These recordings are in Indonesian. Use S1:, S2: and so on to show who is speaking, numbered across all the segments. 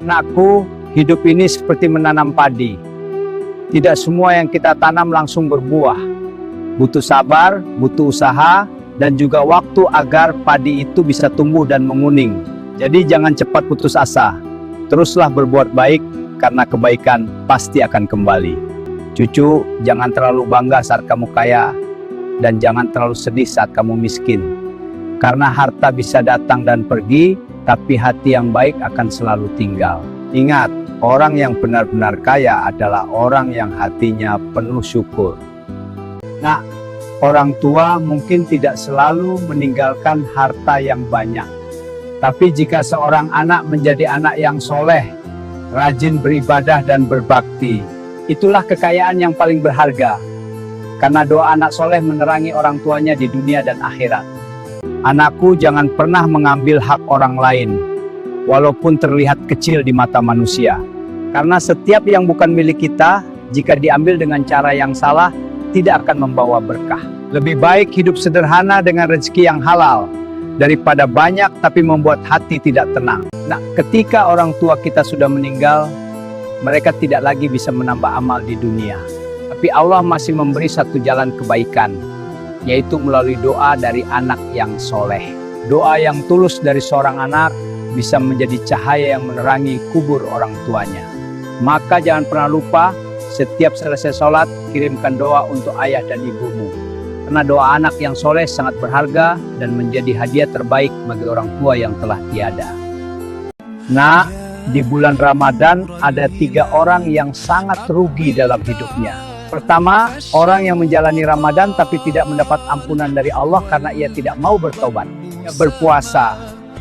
S1: Anakku, hidup ini seperti menanam padi. Tidak semua yang kita tanam langsung berbuah. Butuh sabar, butuh usaha, dan juga waktu agar padi itu bisa tumbuh dan menguning. Jadi jangan cepat putus asa. Teruslah berbuat baik, karena kebaikan pasti akan kembali. Cucu, jangan terlalu bangga saat kamu kaya, dan jangan terlalu sedih saat kamu miskin. Karena harta bisa datang dan pergi, tapi hati yang baik akan selalu tinggal. Ingat, orang yang benar-benar kaya adalah orang yang hatinya penuh syukur. Nah, orang tua mungkin tidak selalu meninggalkan harta yang banyak. Tapi jika seorang anak menjadi anak yang soleh, rajin beribadah dan berbakti, itulah kekayaan yang paling berharga. Karena doa anak soleh menerangi orang tuanya di dunia dan akhirat. Anakku, jangan pernah mengambil hak orang lain, walaupun terlihat kecil di mata manusia. Karena setiap yang bukan milik kita, jika diambil dengan cara yang salah, tidak akan membawa berkah. Lebih baik hidup sederhana dengan rezeki yang halal, daripada banyak tapi membuat hati tidak tenang. Nah, ketika orang tua kita sudah meninggal, mereka tidak lagi bisa menambah amal di dunia. Tapi Allah masih memberi satu jalan kebaikan, yaitu melalui doa dari anak yang soleh. Doa yang tulus dari seorang anak bisa menjadi cahaya yang menerangi kubur orang tuanya. Maka jangan pernah lupa, setiap selesai sholat, kirimkan doa untuk ayah dan ibumu. Karena doa anak yang soleh sangat berharga dan menjadi hadiah terbaik bagi orang tua yang telah tiada. Nah, di bulan Ramadan ada 3 orang yang sangat rugi dalam hidupnya. Pertama, orang yang menjalani Ramadan tapi tidak mendapat ampunan dari Allah karena ia tidak mau bertobat. Ia berpuasa,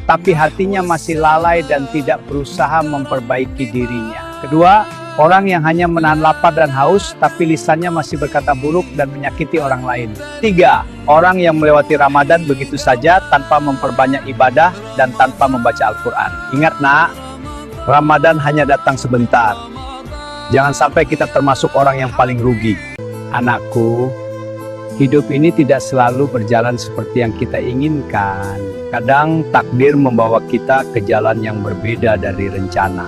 S1: tapi hatinya masih lalai dan tidak berusaha memperbaiki dirinya. Kedua, orang yang hanya menahan lapar dan haus, tapi lisannya masih berkata buruk dan menyakiti orang lain. 3, orang yang melewati Ramadan begitu saja tanpa memperbanyak ibadah dan tanpa membaca Al-Quran. Ingat nak, Ramadan hanya datang sebentar. Jangan sampai kita termasuk orang yang paling rugi. Anakku, hidup ini tidak selalu berjalan seperti yang kita inginkan. Kadang takdir membawa kita ke jalan yang berbeda dari rencana.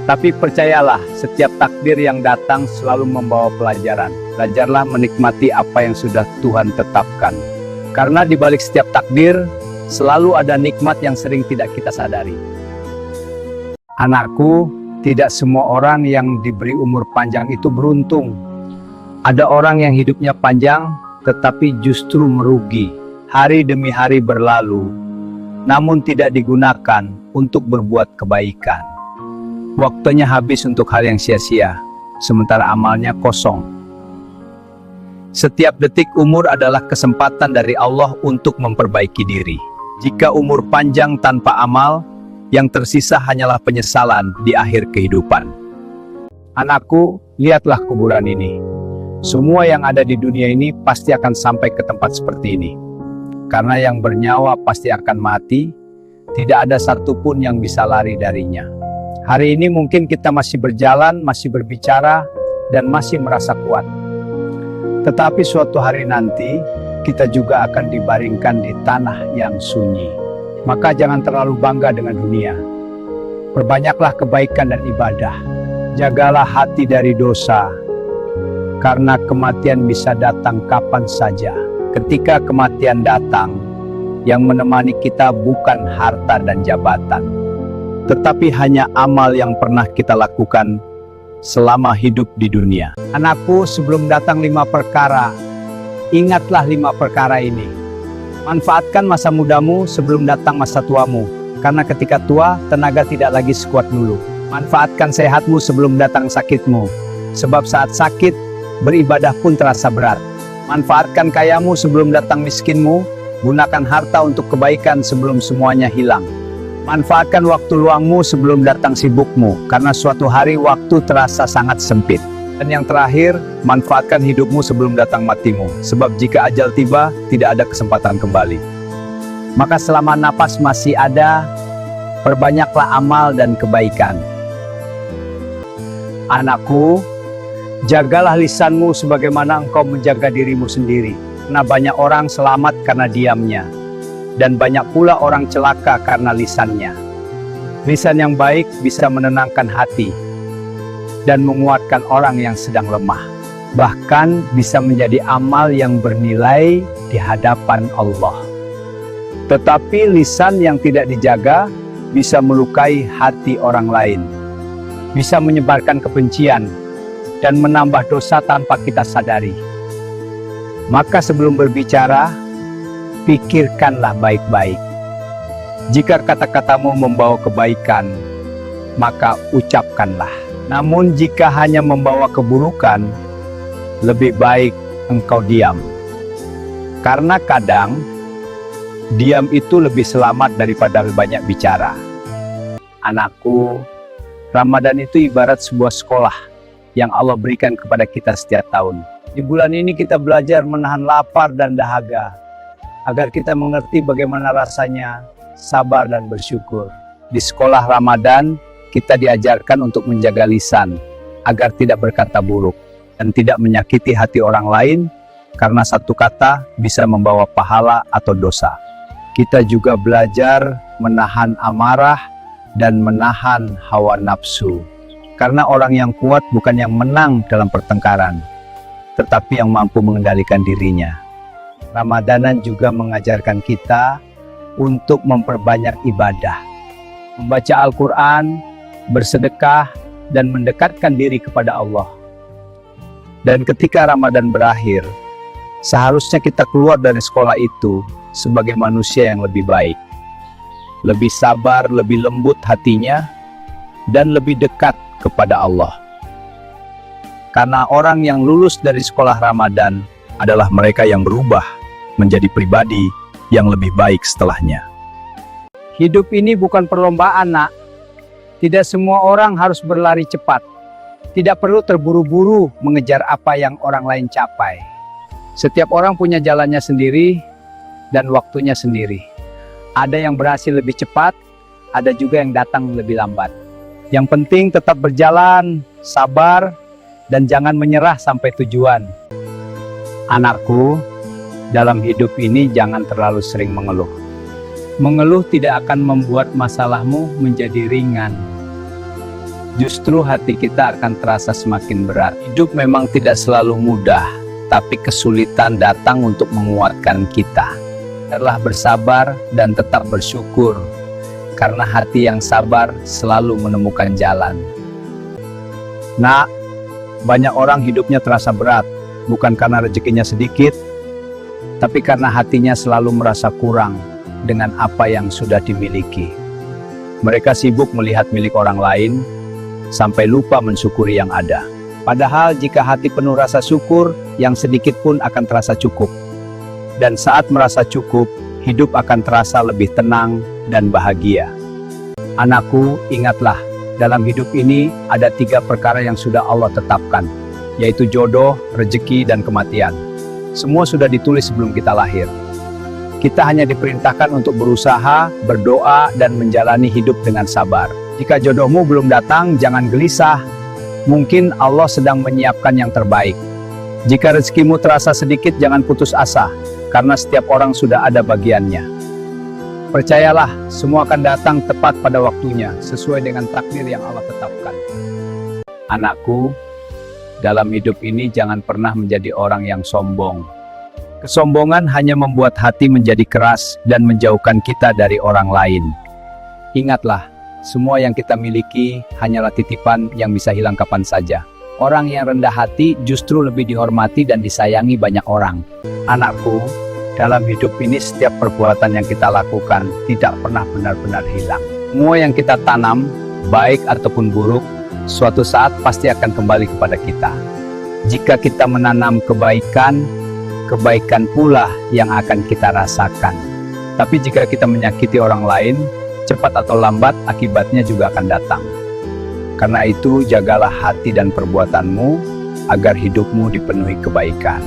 S1: Tapi percayalah, setiap takdir yang datang selalu membawa pelajaran. Belajarlah menikmati apa yang sudah Tuhan tetapkan. Karena di balik setiap takdir, selalu ada nikmat yang sering tidak kita sadari. Anakku, tidak semua orang yang diberi umur panjang itu beruntung. Ada orang yang hidupnya panjang, tetapi justru merugi. Hari demi hari berlalu, namun tidak digunakan untuk berbuat kebaikan. Waktunya habis untuk hal yang sia-sia, sementara amalnya kosong. Setiap detik umur adalah kesempatan dari Allah untuk memperbaiki diri. Jika umur panjang tanpa amal, yang tersisa hanyalah penyesalan di akhir kehidupan. Anakku, lihatlah kuburan ini. Semua yang ada di dunia ini pasti akan sampai ke tempat seperti ini. Karena yang bernyawa pasti akan mati, tidak ada satupun yang bisa lari darinya. Hari ini mungkin kita masih berjalan, masih berbicara, dan masih merasa kuat. Tetapi suatu hari nanti, kita juga akan dibaringkan di tanah yang sunyi. Maka jangan terlalu bangga dengan dunia. Perbanyaklah kebaikan dan ibadah. Jagalah hati dari dosa. Karena kematian bisa datang kapan saja. Ketika kematian datang, yang menemani kita bukan harta dan jabatan, tetapi hanya amal yang pernah kita lakukan selama hidup di dunia. Anakku, sebelum datang 5 perkara, ingatlah 5 perkara ini. Manfaatkan masa mudamu sebelum datang masa tuamu, karena ketika tua, tenaga tidak lagi sekuat dulu. Manfaatkan sehatmu sebelum datang sakitmu, sebab saat sakit, beribadah pun terasa berat. Manfaatkan kayamu sebelum datang miskinmu, gunakan harta untuk kebaikan sebelum semuanya hilang. Manfaatkan waktu luangmu sebelum datang sibukmu, karena suatu hari waktu terasa sangat sempit. Dan yang terakhir, manfaatkan hidupmu sebelum datang matimu, sebab jika ajal tiba, tidak ada kesempatan kembali. Maka selama napas masih ada, perbanyaklah amal dan kebaikan. Anakku, jagalah lisanmu sebagaimana engkau menjaga dirimu sendiri. Karena banyak orang selamat karena diamnya, dan banyak pula orang celaka karena lisannya. Lisan yang baik bisa menenangkan hati dan menguatkan orang yang sedang lemah. Bahkan bisa menjadi amal yang bernilai di hadapan Allah. Tetapi lisan yang tidak dijaga bisa melukai hati orang lain, bisa menyebarkan kebencian dan menambah dosa tanpa kita sadari. Maka sebelum berbicara, pikirkanlah baik-baik. Jika kata-katamu membawa kebaikan, maka ucapkanlah. Namun jika hanya membawa keburukan, lebih baik engkau diam. Karena kadang, diam itu lebih selamat daripada banyak bicara. Anakku, Ramadan itu ibarat sebuah sekolah yang Allah berikan kepada kita setiap tahun. Di bulan ini kita belajar menahan lapar dan dahaga, agar kita mengerti bagaimana rasanya sabar dan bersyukur. Di sekolah Ramadan, kita diajarkan untuk menjaga lisan, agar tidak berkata buruk, dan tidak menyakiti hati orang lain, karena satu kata bisa membawa pahala atau dosa. Kita juga belajar menahan amarah dan menahan hawa nafsu. Karena orang yang kuat bukan yang menang dalam pertengkaran, tetapi yang mampu mengendalikan dirinya. Ramadanan juga mengajarkan kita untuk memperbanyak ibadah, membaca Al-Quran, bersedekah, dan mendekatkan diri kepada Allah. Dan ketika Ramadan berakhir, seharusnya kita keluar dari sekolah itu sebagai manusia yang lebih baik, lebih sabar, lebih lembut hatinya, dan lebih dekat kepada Allah. Karena orang yang lulus dari sekolah Ramadan adalah mereka yang berubah menjadi pribadi yang lebih baik setelahnya. Hidup ini bukan perlombaan, nak. Tidak semua orang harus berlari cepat. Tidak perlu terburu-buru mengejar apa yang orang lain capai. Setiap orang punya jalannya sendiri dan waktunya sendiri. Ada yang berhasil lebih cepat, ada juga yang datang lebih lambat. Yang penting tetap berjalan, sabar, dan jangan menyerah sampai tujuan. Anakku, dalam hidup ini jangan terlalu sering mengeluh. Mengeluh tidak akan membuat masalahmu menjadi ringan. Justru hati kita akan terasa semakin berat. Hidup memang tidak selalu mudah, tapi kesulitan datang untuk menguatkan kita. Biarlah bersabar dan tetap bersyukur, karena hati yang sabar selalu menemukan jalan. Nak, banyak orang hidupnya terasa berat, bukan karena rezekinya sedikit, tapi karena hatinya selalu merasa kurang dengan apa yang sudah dimiliki. Mereka sibuk melihat milik orang lain, sampai lupa mensyukuri yang ada. Padahal jika hati penuh rasa syukur, yang sedikit pun akan terasa cukup. Dan saat merasa cukup, hidup akan terasa lebih tenang dan bahagia. Anakku, ingatlah, dalam hidup ini ada 3 perkara yang sudah Allah tetapkan, yaitu jodoh, rezeki, dan kematian. Semua sudah ditulis sebelum kita lahir. Kita hanya diperintahkan untuk berusaha, berdoa, dan menjalani hidup dengan sabar. Jika jodohmu belum datang, jangan gelisah. Mungkin Allah sedang menyiapkan yang terbaik. Jika rezekimu terasa sedikit, jangan putus asa, karena setiap orang sudah ada bagiannya. Percayalah, semua akan datang tepat pada waktunya, sesuai dengan takdir yang Allah tetapkan. Anakku, dalam hidup ini jangan pernah menjadi orang yang sombong. Kesombongan hanya membuat hati menjadi keras dan menjauhkan kita dari orang lain. Ingatlah, semua yang kita miliki hanyalah titipan yang bisa hilang kapan saja. Orang yang rendah hati justru lebih dihormati dan disayangi banyak orang. Anakku, dalam hidup ini setiap perbuatan yang kita lakukan tidak pernah benar-benar hilang. Semua yang kita tanam, baik ataupun buruk, suatu saat pasti akan kembali kepada kita. Jika kita menanam kebaikan, kebaikan pula yang akan kita rasakan. Tapi jika kita menyakiti orang lain, cepat atau lambat akibatnya juga akan datang. Karena itu, jagalah hati dan perbuatanmu agar hidupmu dipenuhi kebaikan.